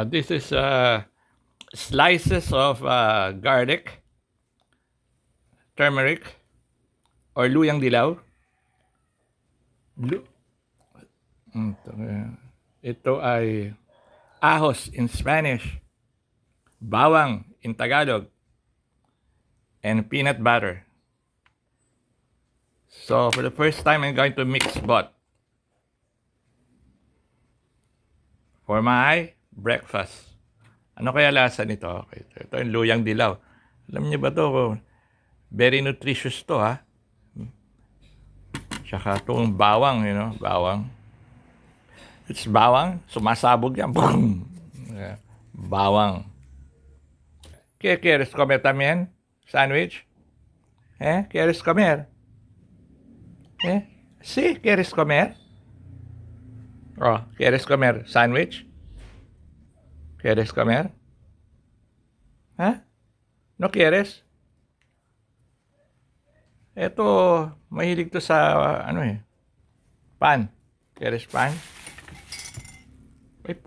This is slices of garlic, turmeric, or luyang dilaw. Lu- Ito ay ahos in Spanish, bawang in Tagalog, and peanut butter. So for the first time, I'm going to mix both for my breakfast. Ano kaya lasa nito? Okay, ito yung luyang dilaw. Alam niyo ba to? Very nutritious to, ha? Tsaka itong bawang, bawang. It's bawang. Sumasabog yan. Boom! Yeah. Bawang. ¿Qué quieres comer también? Sandwich? ¿Quieres comer? Sí, ¿quieres comer? Oh, ¿quieres comer sandwich? ¿Quieres comer? ¿No quieres? Ito, mahilig to sa, pan. ¿Quieres pan? Ay,